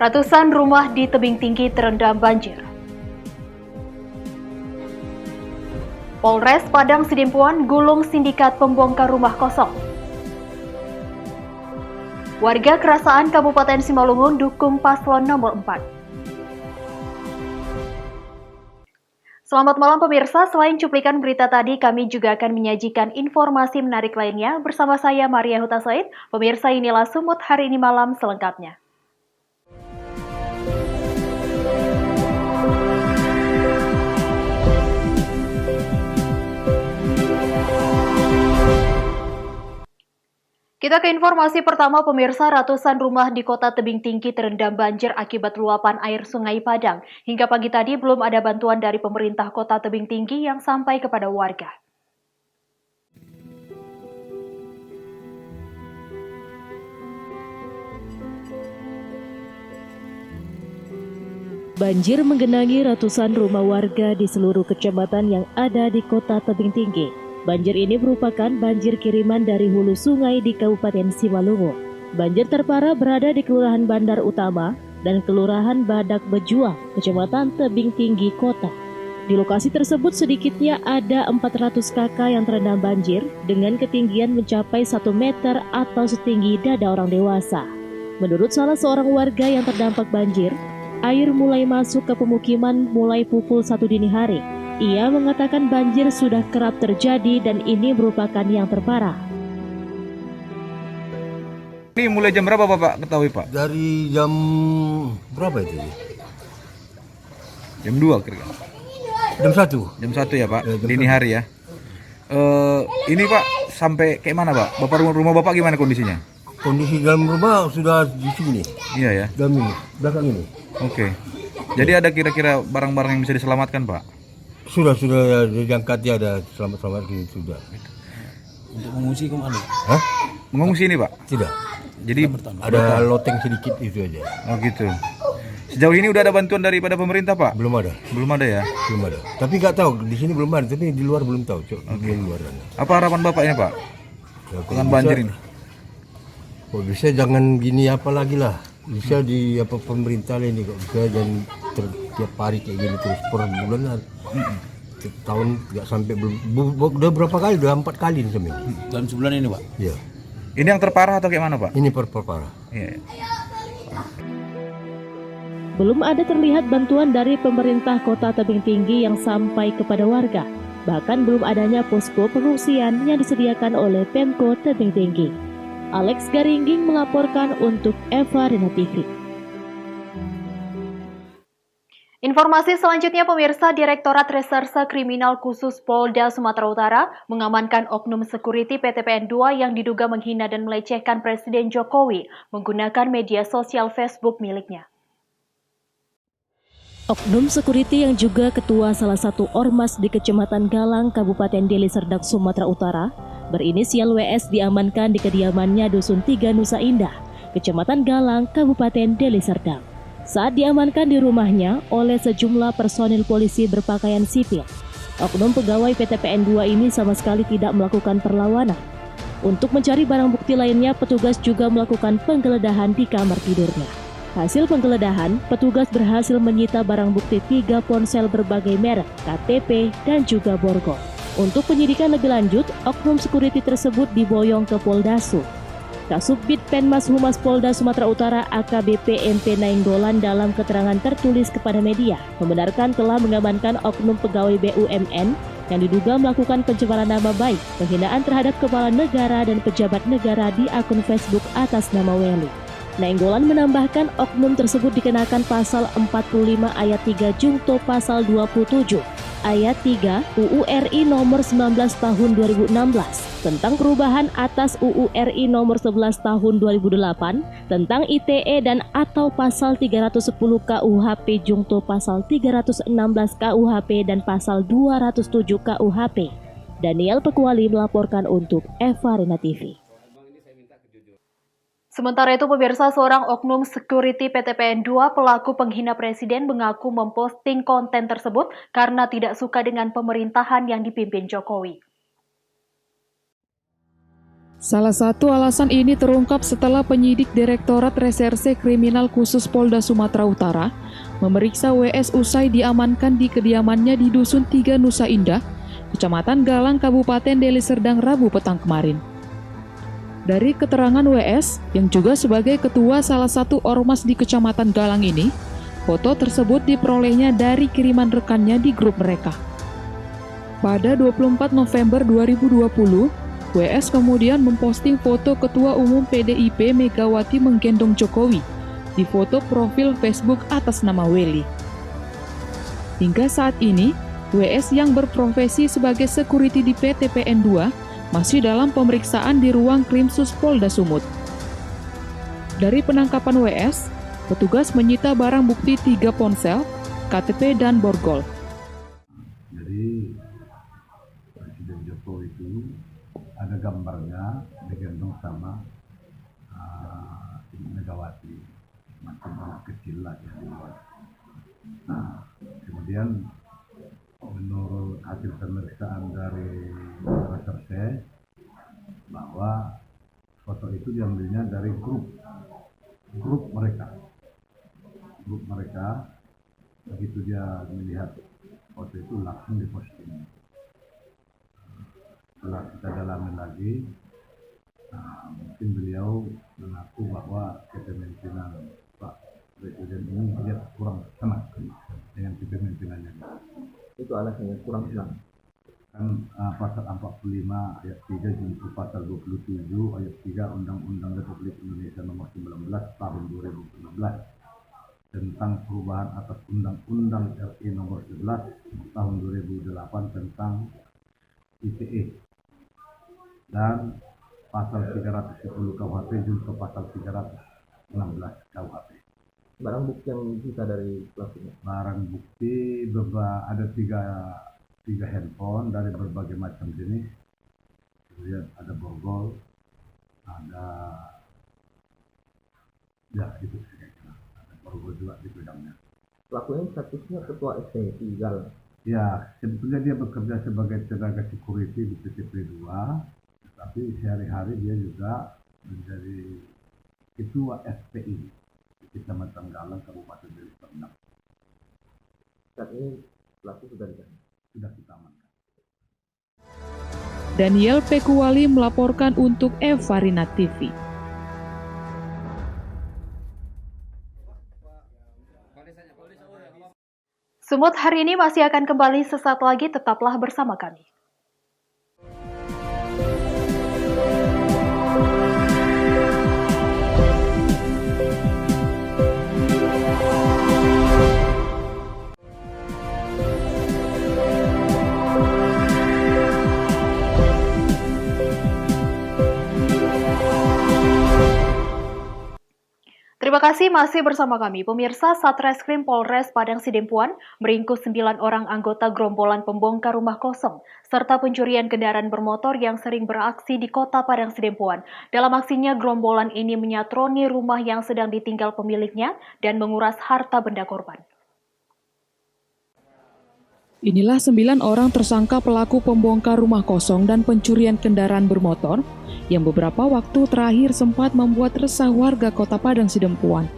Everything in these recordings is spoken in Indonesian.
Ratusan rumah di tebing tinggi terendam banjir. Polres Padang Sidimpuan gulung sindikat pembongkar rumah kosong. Warga Kerasaan Kabupaten Simalungun dukung paslon nomor 4. Selamat malam pemirsa, selain cuplikan berita tadi, kami juga akan menyajikan informasi menarik lainnya bersama saya Maria Huta Said. Pemirsa, inilah Sumut hari ini malam selengkapnya. Kita ke informasi pertama pemirsa, ratusan rumah di kota tebing tinggi terendam banjir akibat luapan air sungai Padang. Hingga pagi tadi belum ada bantuan dari pemerintah kota tebing tinggi yang sampai kepada warga. Banjir menggenangi ratusan rumah warga di seluruh kecamatan yang ada di kota tebing tinggi. Banjir ini merupakan banjir kiriman dari hulu sungai di Kabupaten Simalungun. Banjir terparah berada di Kelurahan Bandar Utama dan Kelurahan Badak Bejuang, Kecamatan Tebing Tinggi Kota. Di lokasi tersebut sedikitnya ada 400 kakak yang terendam banjir dengan ketinggian mencapai 1 meter atau setinggi dada orang dewasa. Menurut salah seorang warga yang terdampak banjir, air mulai masuk ke pemukiman mulai pukul 1 dini hari. Ia mengatakan banjir sudah kerap terjadi dan ini merupakan yang terparah. Ini mulai jam berapa Bapak ketahui Pak? Dari jam berapa itu? Jam 2 kira-kira. Jam 1. Jam 1 ya Pak, jam dini 1. hari ya. Ini Pak sampai kayak mana Pak? Rumah Bapak gimana kondisinya? Kondisi dalam rumah sudah di sini. Iya ya. Dalam ini, belakang ini. Oke. Jadi ada kira-kira barang-barang yang bisa diselamatkan Pak? Sudah ya, diangkat ya, ada selamat ini sudah. Untuk mengungsi kemana? Hah? Mengungsi ini Pak? Tidak. Jadi Ada loteng sedikit itu aja. oh gitu. Sejauh ini udah ada bantuan daripada pemerintah Pak? Belum ada. Belum ada ya? Belum ada. Tapi nggak tahu di sini belum ada, tapi di luar belum tahu. Di luar ada. Apa harapan Bapak ini Pak? Ya, Dengan banjir ini? Kok bisa jangan gini apa lagi lah. Bisa di apa pemerintah ini kok bisa jangan tiap hari kayak gini terus per bulan. Tahun nggak sampai udah berapa kali? Udah 4 kali nih sampai. Dalam sebulan ini Pak? Iya. Ini yang terparah atau kayak mana Pak? Ini parah. Iya. Belum ada terlihat bantuan dari pemerintah kota tebing tinggi yang sampai kepada warga. Bahkan belum adanya posko pengungsian yang disediakan oleh Pemko Tebing Tinggi. Alex Garingging melaporkan untuk Eva Rina TV. Informasi selanjutnya pemirsa, Direktorat Reserse Kriminal Khusus Polda Sumatera Utara mengamankan oknum security PTPN 2 yang diduga menghina dan melecehkan Presiden Jokowi menggunakan media sosial Facebook miliknya. Oknum security yang juga ketua salah satu ormas di Kecamatan Galang, Kabupaten Deli Serdang, Sumatera Utara, berinisial WS diamankan di kediamannya Dusun 3 Nusa Indah, Kecamatan Galang, Kabupaten Deli Serdang. Saat diamankan di rumahnya oleh sejumlah personil polisi berpakaian sipil, oknum pegawai PTPN 2 ini sama sekali tidak melakukan perlawanan. Untuk mencari barang bukti lainnya, petugas juga melakukan penggeledahan di kamar tidurnya. Hasil penggeledahan, petugas berhasil menyita barang bukti 3 ponsel berbagai merek, KTP, dan juga borgol. Untuk penyidikan lebih lanjut, oknum security tersebut diboyong ke Polda Sub. Kasubdit Penmas Humas Polda Sumatera Utara AKBP MP Nainggolan dalam keterangan tertulis kepada media membenarkan telah mengamankan oknum pegawai BUMN yang diduga melakukan pencemaran nama baik, penghinaan terhadap kepala negara dan pejabat negara di akun Facebook atas nama Weli. Nainggolan menambahkan oknum tersebut dikenakan pasal 45 ayat 3 Jungto pasal 27 ayat 3 UU RI nomor 19 tahun 2016 tentang perubahan atas UU RI nomor 11 tahun 2008 tentang ITE dan atau pasal 310 KUHP Jungto pasal 316 KUHP dan pasal 207 KUHP. Daniel Pekuali melaporkan untuk Eva Rina TV. Sementara itu pemirsa, seorang oknum security PTPN 2 pelaku penghina presiden mengaku memposting konten tersebut karena tidak suka dengan pemerintahan yang dipimpin Jokowi. Salah satu alasan ini terungkap setelah penyidik Direktorat Reserse Kriminal Khusus Polda Sumatera Utara memeriksa WS usai diamankan di kediamannya di Dusun 3 Nusa Indah, Kecamatan Galang, Kabupaten Deli Serdang, Rabu petang kemarin. Dari keterangan WS, yang juga sebagai ketua salah satu ormas di Kecamatan Galang ini, foto tersebut diperolehnya dari kiriman rekannya di grup mereka. Pada 24 November 2020, WS kemudian memposting foto Ketua Umum PDIP Megawati menggendong Jokowi di foto profil Facebook atas nama Welly. Hingga saat ini, WS yang berprofesi sebagai security di PT PN2 masih dalam pemeriksaan di ruang Krimsus Polda Sumut. Dari penangkapan WS, petugas menyita barang bukti 3 ponsel, KTP, dan borgol. Jadi Presiden Jokowi itu ada gambarnya digendong sama Ibu Megawati, macam anak kecil lah ya. Nah, kemudian menurut hasil pemeriksaan dari reserse bahwa foto itu diambilnya dari grup mereka. Begitu dia melihat foto itu langsung diposting. Setelah kita dalami lagi, mungkin beliau mengaku bahwa kepemimpinan Pak Presiden ini dia kurang senang dengan kepemimpinannya. Itu alasannya kurang senang. Kan pasal 45 ayat 3 junto pasal 27 ayat 3 Undang-Undang Republik Indonesia nomor 19 tahun 2016 tentang perubahan atas Undang-Undang RI nomor 11 tahun 2008 tentang ITE dan pasal 310 KUHP junto pasal 316 KUHP. Barang bukti yang disita dari pelakunya? Barang bukti ada tiga handphone dari berbagai macam jenis, kemudian ada borgol, ada itu saja, ada borgol juga di pedangnya. Pelakunya statusnya ketua STI Galang. Ya, sebetulnya dia bekerja sebagai tenaga security di PTP2, tapi sehari-hari dia juga menjadi ketua SPI di Kecamatan Galang, Kabupaten Deli Serdang. Saat ini pelaku sudah ditahan. Sudah kita amankan. Daniel Pekuwali melaporkan untuk Evarina TV. Sumut hari ini masih akan kembali sesaat lagi, tetaplah bersama kami. Terima kasih masih bersama kami. Pemirsa, Satreskrim Polres Padang Sidempuan meringkus 9 orang anggota gerombolan pembongkar rumah kosong serta pencurian kendaraan bermotor yang sering beraksi di kota Padang Sidempuan. Dalam aksinya, gerombolan ini menyatroni rumah yang sedang ditinggal pemiliknya dan menguras harta benda korban. Inilah 9 orang tersangka pelaku pembongkar rumah kosong dan pencurian kendaraan bermotor yang beberapa waktu terakhir sempat membuat resah warga kota Padang Sidempuan.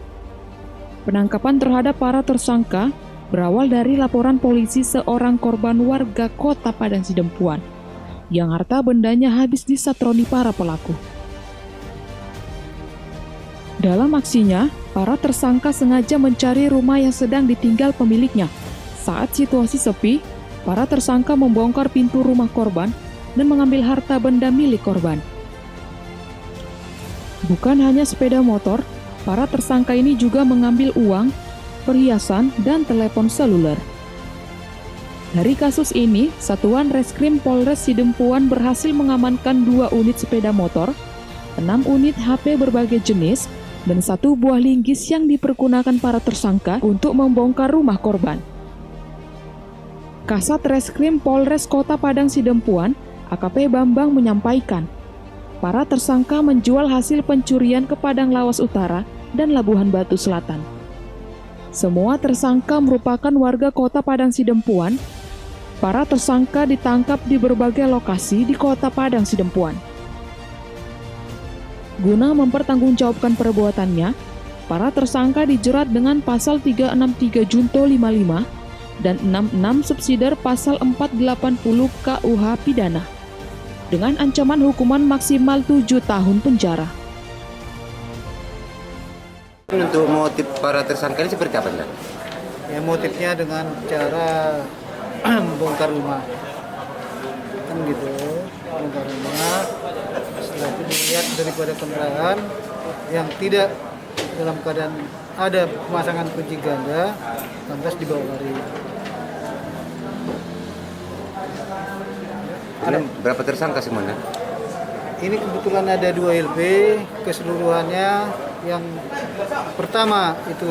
Penangkapan terhadap para tersangka berawal dari laporan polisi seorang korban warga kota Padang Sidempuan yang harta bendanya habis disatroni para pelaku. Dalam aksinya, para tersangka sengaja mencari rumah yang sedang ditinggal pemiliknya. Saat situasi sepi, para tersangka membongkar pintu rumah korban dan mengambil harta benda milik korban. Bukan hanya sepeda motor, para tersangka ini juga mengambil uang, perhiasan, dan telepon seluler. Dari kasus ini, Satuan Reskrim Polres Sidempuan berhasil mengamankan 2 unit sepeda motor, 6 unit HP berbagai jenis, dan 1 buah linggis yang dipergunakan para tersangka untuk membongkar rumah korban. Kasat Reskrim Polres Kota Padang Sidempuan, AKP Bambang menyampaikan, para tersangka menjual hasil pencurian ke Padang Lawas Utara dan Labuhan Batu Selatan. Semua tersangka merupakan warga Kota Padang Sidempuan. Para tersangka ditangkap di berbagai lokasi di Kota Padang Sidempuan. Guna mempertanggungjawabkan perbuatannya, para tersangka dijerat dengan pasal 363 Junto 55 dan 66 subsidiar pasal 480 KUH pidana dengan ancaman hukuman maksimal 7 tahun penjara. Untuk motif para tersangka ini seperti apa, Pak? Ya, motifnya dengan cara membongkar rumah, kan gitu, bongkar rumah. Setelah itu dilihat daripada kendaraan yang tidak dalam keadaan ada pemasangan kunci ganda, lantas dibawa lari. Ini berapa tersangka semuanya? Ini kebetulan ada 2 LP, keseluruhannya yang pertama itu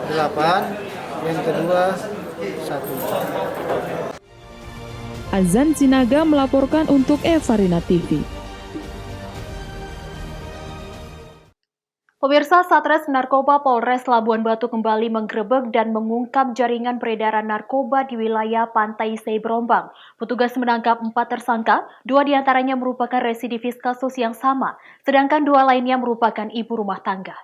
8, yang kedua 1. Azan Sinaga melaporkan untuk Evarina TV. Pemirsa, Satres Narkoba Polres Labuan Batu kembali menggerebek dan mengungkap jaringan peredaran narkoba di wilayah Pantai Sebrombang. Petugas menangkap 4 tersangka, 2 diantaranya merupakan residivis kasus yang sama, sedangkan 2 lainnya merupakan ibu rumah tangga.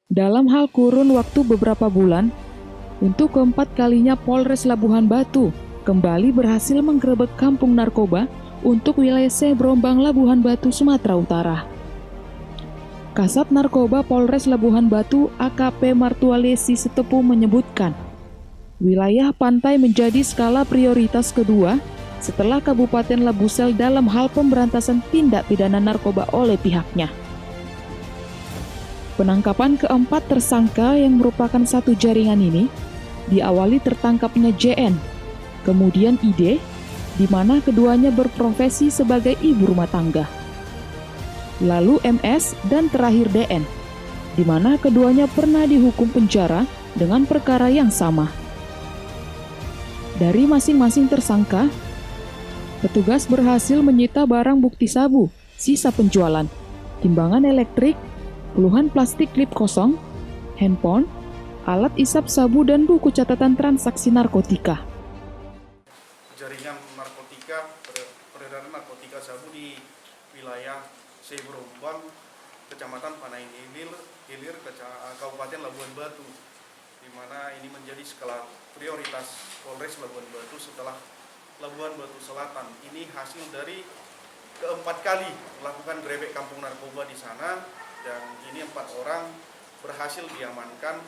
Dalam hal kurun waktu beberapa bulan, untuk keempat kalinya Polres Labuan Batu kembali berhasil menggerebek kampung narkoba untuk wilayah Sebrombang, Labuan Batu, Sumatera Utara. Kasat Narkoba Polres Labuan Batu AKP Martualesi Setepu menyebutkan, wilayah pantai menjadi skala prioritas kedua setelah Kabupaten Labusel dalam hal pemberantasan tindak pidana narkoba oleh pihaknya. Penangkapan keempat tersangka yang merupakan satu jaringan ini diawali tertangkapnya JN, kemudian ID, di mana keduanya berprofesi sebagai ibu rumah tangga. Lalu MS dan terakhir DN, di mana keduanya pernah dihukum penjara dengan perkara yang sama. Dari masing-masing tersangka, petugas berhasil menyita barang bukti sabu, sisa penjualan, timbangan elektrik, puluhan plastik klip kosong, handphone, alat isap sabu, dan buku catatan transaksi narkotika. Jaringan narkotika, peredaran narkotika sabu di wilayah Sebrombang, Kecamatan Panai Hilir, Kabupaten Labuan Batu, di mana ini menjadi skala prioritas Polres Labuan Batu setelah Labuan Batu Selatan. Ini hasil dari keempat kali melakukan grebek kampung narkoba di sana, dan ini 4 orang berhasil diamankan.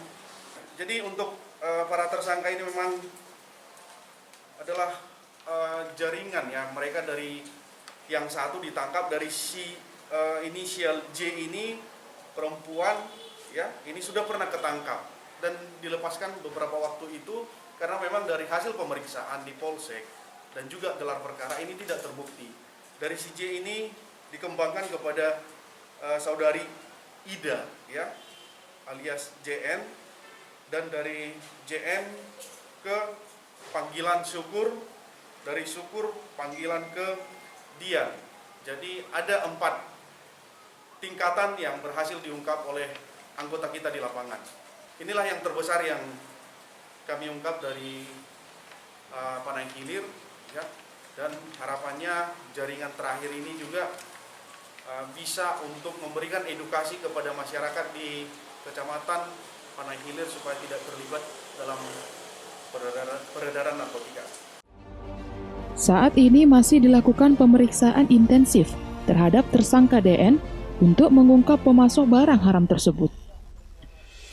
Jadi untuk para tersangka ini memang adalah jaringan ya, mereka dari yang satu ditangkap dari si inisial J ini, perempuan ya, ini sudah pernah ketangkap dan dilepaskan beberapa waktu itu karena memang dari hasil pemeriksaan di Polsek dan juga gelar perkara ini tidak terbukti. Dari si J ini dikembangkan kepada saudari Ida ya, alias JN, dan dari JN ke panggilan Syukur, dari Syukur panggilan ke Dian. Jadi ada 4 tingkatan yang berhasil diungkap oleh anggota kita di lapangan. Inilah yang terbesar yang kami ungkap dari Panai Hilir ya, dan harapannya jaringan terakhir ini juga bisa untuk memberikan edukasi kepada masyarakat di Kecamatan Panai Hilir supaya tidak terlibat dalam peredaran narkotika. Saat ini masih dilakukan pemeriksaan intensif terhadap tersangka DN untuk mengungkap pemasok barang haram tersebut.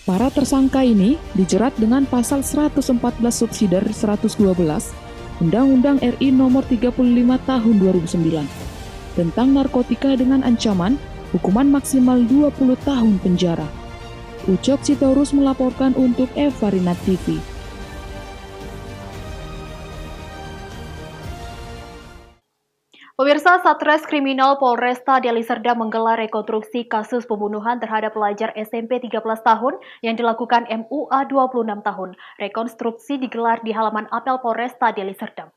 Para tersangka ini dijerat dengan pasal 114 subsidiar 112 Undang-Undang RI Nomor 35 Tahun 2009 tentang narkotika dengan ancaman hukuman maksimal 20 tahun penjara. Ucok Sitorus melaporkan untuk Evarina TV. Pemirsa, Satres Kriminal Polresta Deli Serdang menggelar rekonstruksi kasus pembunuhan terhadap pelajar SMP 13 tahun yang dilakukan MUA 26 tahun. Rekonstruksi digelar di halaman apel Polresta Deli Serdang.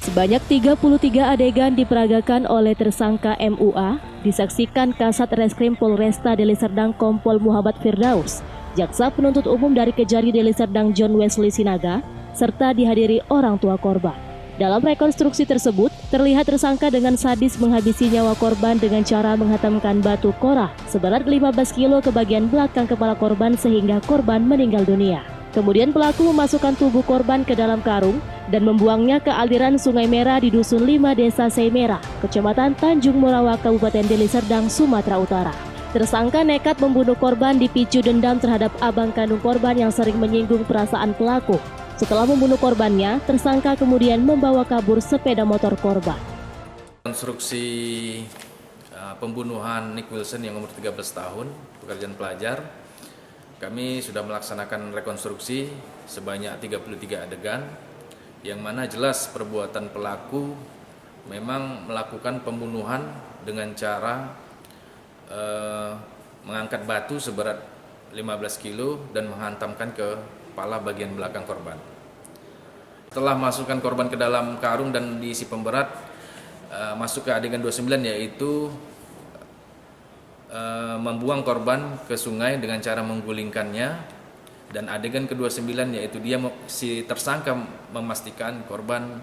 Sebanyak 33 adegan diperagakan oleh tersangka MUA, disaksikan Kasat Reskrim Polresta Deli Serdang Kompol Muhammad Firdaus, Jaksa Penuntut Umum dari Kejari Deli Serdang John Wesley Sinaga, serta dihadiri orang tua korban. Dalam rekonstruksi tersebut, terlihat tersangka dengan sadis menghabisi nyawa korban dengan cara menghantamkan batu korah seberat 15 kilo ke bagian belakang kepala korban sehingga korban meninggal dunia. Kemudian pelaku memasukkan tubuh korban ke dalam karung dan membuangnya ke aliran Sungai Merah di Dusun 5 Desa Seimera, Kecamatan Tanjung Morawak, Kabupaten Deli Serdang, Sumatera Utara. Tersangka nekat membunuh korban dipicu dendam terhadap abang kandung korban yang sering menyinggung perasaan pelaku. Setelah membunuh korbannya, tersangka kemudian membawa kabur sepeda motor korban. Konstruksi pembunuhan Nick Wilson yang umur 13 tahun, pekerjaan pelajar, kami sudah melaksanakan rekonstruksi sebanyak 33 adegan, yang mana jelas perbuatan pelaku memang melakukan pembunuhan dengan cara mengangkat batu seberat 15 kilo dan menghantamkan ke kepala bagian belakang korban. Setelah masukkan korban ke dalam karung dan diisi pemberat, masuk ke adegan 29 yaitu membuang korban ke sungai dengan cara menggulingkannya, dan adegan ke-29 yaitu si tersangka memastikan korban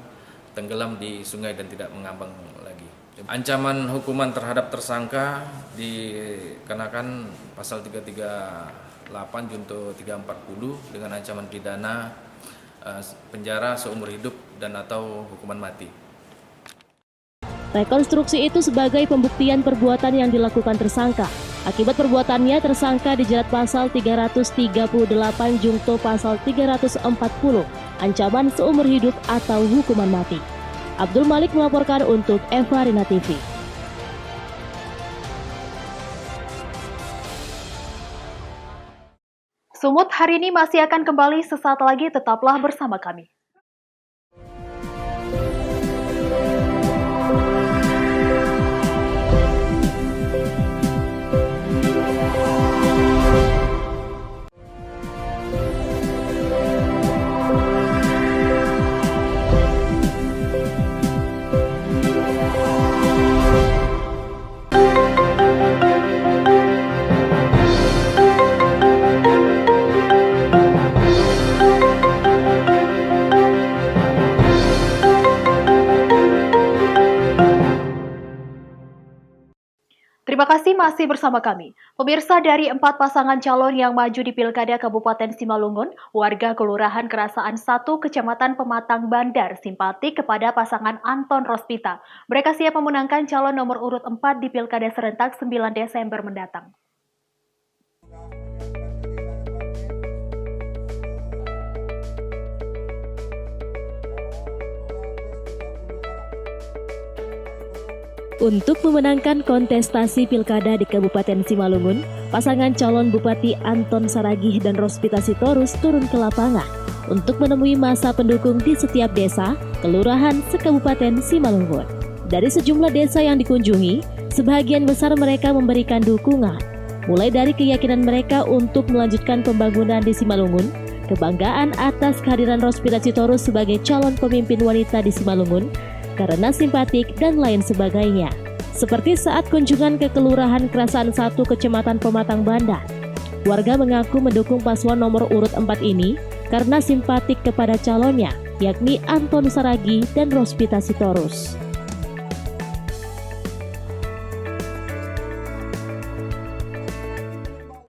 tenggelam di sungai dan tidak mengambang lagi. Ancaman hukuman terhadap tersangka dikenakan pasal 338 junto 340 dengan ancaman pidana penjara seumur hidup dan atau hukuman mati. Rekonstruksi itu sebagai pembuktian perbuatan yang dilakukan tersangka. Akibat perbuatannya, tersangka dijerat pasal 338 junto pasal 340, ancaman seumur hidup atau hukuman mati. Abdul Malik melaporkan untuk Eva Rina TV. Sumut hari ini masih akan kembali sesaat lagi, tetaplah bersama kami. Terima kasih masih bersama kami. Pemirsa, dari 4 pasangan calon yang maju di Pilkada Kabupaten Simalungun, warga Kelurahan Kerasaan 1, Kecamatan Pematang Bandar simpatik kepada pasangan Anton Rospita. Mereka siap memenangkan calon nomor urut 4 di Pilkada serentak 9 Desember mendatang. Untuk memenangkan kontestasi pilkada di Kabupaten Simalungun, pasangan calon Bupati Anton Saragih dan Rospita Sitorus turun ke lapangan untuk menemui massa pendukung di setiap desa, kelurahan, se-Kabupaten Simalungun. Dari sejumlah desa yang dikunjungi, sebagian besar mereka memberikan dukungan, mulai dari keyakinan mereka untuk melanjutkan pembangunan di Simalungun, kebanggaan atas kehadiran Rospita Sitorus sebagai calon pemimpin wanita di Simalungun, karena simpatik dan lain sebagainya. Seperti saat kunjungan ke Kelurahan Kerasaan 1 Kecamatan Pematang Bandar, warga mengaku mendukung paslon nomor urut 4 ini karena simpatik kepada calonnya, yakni Anton Saragih dan Rospita Sitorus.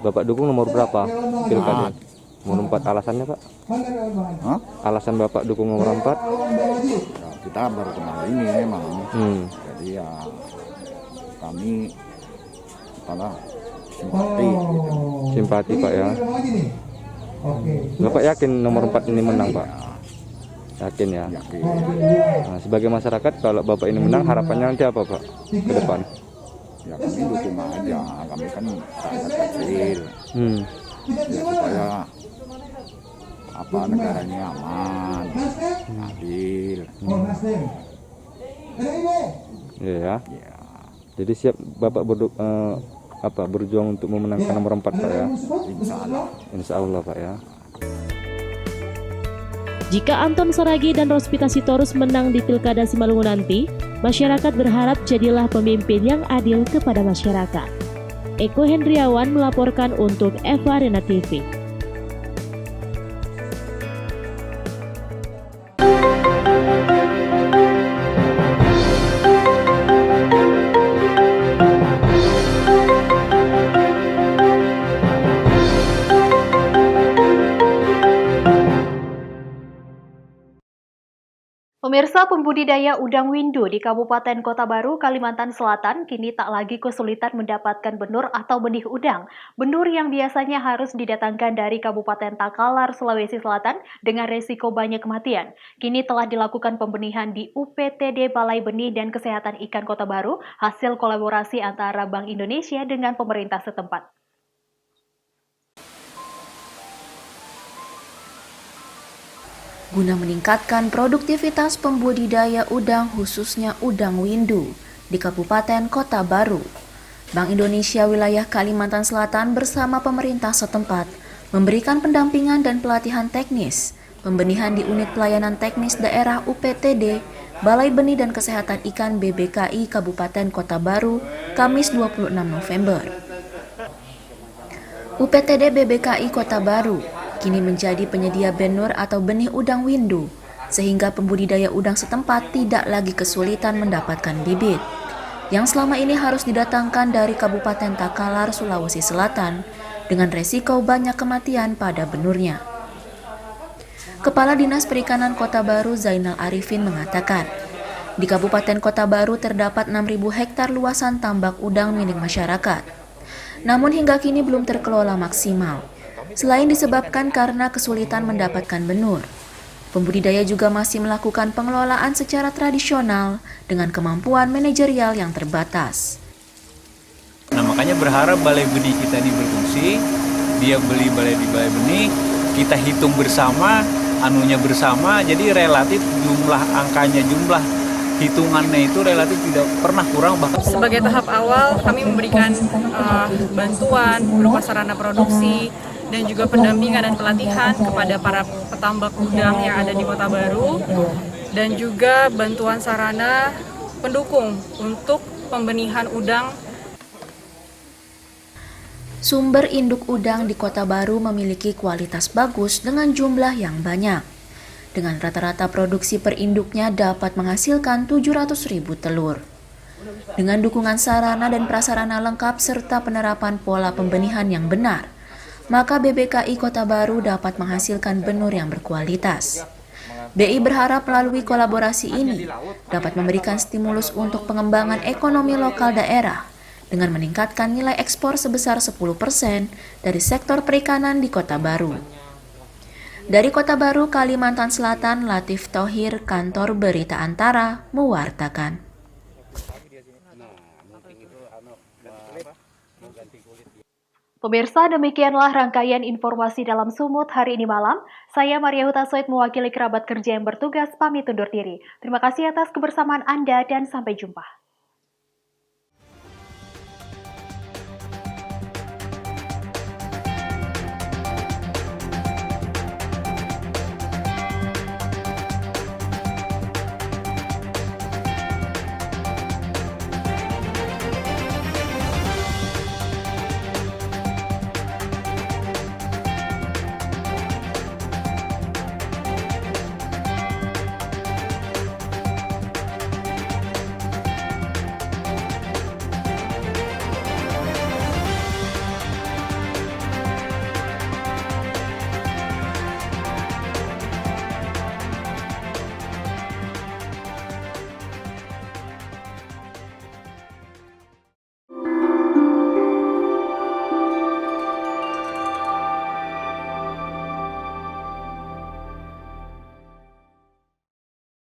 Bapak dukung nomor berapa pilkada? Nomor 4, alasannya Pak? Hah? Alasan Bapak dukung nomor 4? Ya, kita baru kenal ini memang. Jadi ya kami malah simpati. Gitu. Simpati Pak ya. Bapak yakin nomor 4 ini menang Pak? Yakin ya? Yakin. Nah, sebagai masyarakat kalau Bapak ini menang harapannya nanti apa Pak ke depan? Ya kami dukung aja, kami kan rakyat kecil. Ya, supaya negara ini aman, adil. Iya. Jadi siap Bapak berjuang untuk memenangkan nomor 4 Pak ya? Insya Allah Pak ya. Jika Anton Saragih dan Rospita Sitorus menang di Pilkada Simalungun nanti, masyarakat berharap jadilah pemimpin yang adil kepada masyarakat. Eko Hendriawan melaporkan untuk Eva Rina TV. Pemirsa, pembudidaya udang windu di Kabupaten Kota Baru, Kalimantan Selatan kini tak lagi kesulitan mendapatkan benur atau benih udang. Benur yang biasanya harus didatangkan dari Kabupaten Takalar, Sulawesi Selatan dengan resiko banyak kematian. Kini telah dilakukan pembenihan di UPTD Balai Benih dan Kesehatan Ikan Kota Baru, hasil kolaborasi antara Bank Indonesia dengan pemerintah setempat. Guna meningkatkan produktivitas pembudidaya udang khususnya udang windu di Kabupaten Kota Baru, Bank Indonesia wilayah Kalimantan Selatan bersama pemerintah setempat memberikan pendampingan dan pelatihan teknis pembenihan di unit pelayanan teknis daerah UPTD Balai Benih dan Kesehatan Ikan BBKI Kabupaten Kota Baru, Kamis 26 November. UPTD BBKI Kota Baru kini menjadi penyedia benur atau benih udang windu, sehingga pembudidaya udang setempat tidak lagi kesulitan mendapatkan bibit, yang selama ini harus didatangkan dari Kabupaten Takalar, Sulawesi Selatan, dengan resiko banyak kematian pada benurnya. Kepala Dinas Perikanan Kota Baru Zainal Arifin mengatakan, di Kabupaten Kota Baru terdapat 6.000 hektar luasan tambak udang milik masyarakat. Namun hingga kini belum terkelola maksimal. Selain disebabkan karena kesulitan mendapatkan benur, pembudidaya juga masih melakukan pengelolaan secara tradisional dengan kemampuan manajerial yang terbatas. Nah, makanya berharap balai benih kita ini berfungsi, dia beli balai benih, kita hitung bersama, anunya bersama, jadi relatif jumlah angkanya, jumlah hitungannya itu relatif tidak pernah kurang. Sebagai tahap awal, kami memberikan bantuan berupa sarana produksi dan juga pendampingan dan pelatihan kepada para petambak udang yang ada di Kota Baru, dan juga bantuan sarana pendukung untuk pembenihan udang. Sumber induk udang di Kota Baru memiliki kualitas bagus dengan jumlah yang banyak. Dengan rata-rata produksi per induknya dapat menghasilkan 700.000 telur. Dengan dukungan sarana dan prasarana lengkap serta penerapan pola pembenihan yang benar, maka BBKI Kota Baru dapat menghasilkan benur yang berkualitas. BI berharap melalui kolaborasi ini dapat memberikan stimulus untuk pengembangan ekonomi lokal daerah dengan meningkatkan nilai ekspor sebesar 10% dari sektor perikanan di Kota Baru. Dari Kota Baru, Kalimantan Selatan, Latif Thohir, Kantor Berita Antara, mewartakan. Pemirsa, demikianlah rangkaian informasi dalam Sumut hari ini malam. Saya Maria Hutasoid mewakili kerabat kerja yang bertugas pamit undur diri. Terima kasih atas kebersamaan Anda dan sampai jumpa.